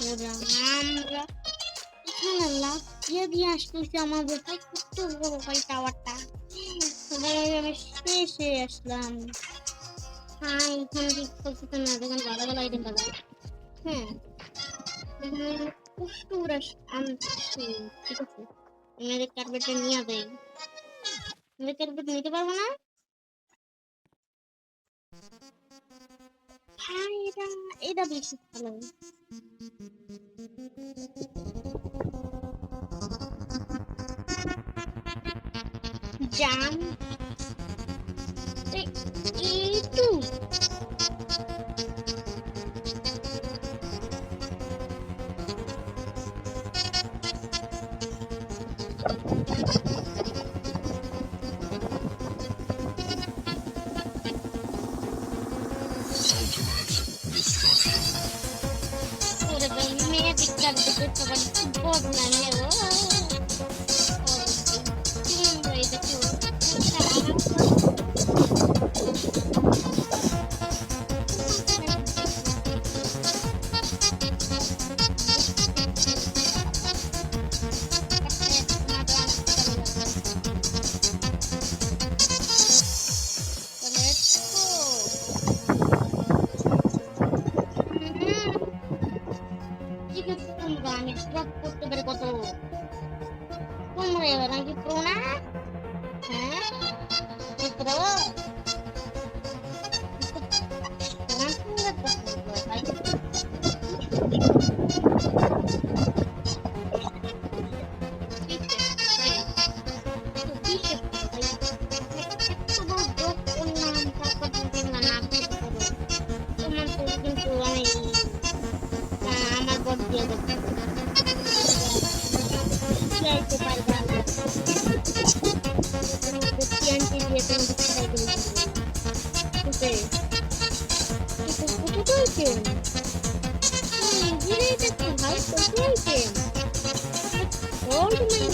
ওরা আমরা এখানে লাফ দিয়ে আসতেছি আমাদের ভাই কত বড় ভাই টাওয়ারটা। আমি শেষ হয়ে আসলাম। হ্যাঁ এখানে দেখতে না দেখেন ভালো ভালো আইটেম পাওয়া যায়। হ্যাঁ এখানে কত রাশ আনছি ঠিক আছে। আমাদের কার্পেটটা নিয়ে দেয়। আমাদের কার্পেট নিতে পারবো না। হ্যাঁ এটা বেশি ভালো। জাম একটু মেয়ে দিকটার দিকে সবার বদ না নেব আমি ড্রপ করতে পারি কত তোমরা এবার নাকি প্রোনা হ্যাঁ মিত্র আমার বড় দিয়ে দেবে যাইতে পারবা না টিএনটি দিয়ে তুমি খাই দিলে ওকে কত হয়েছে জিরে দেখো ভাই কত হয়েছে গোল্ড মাইন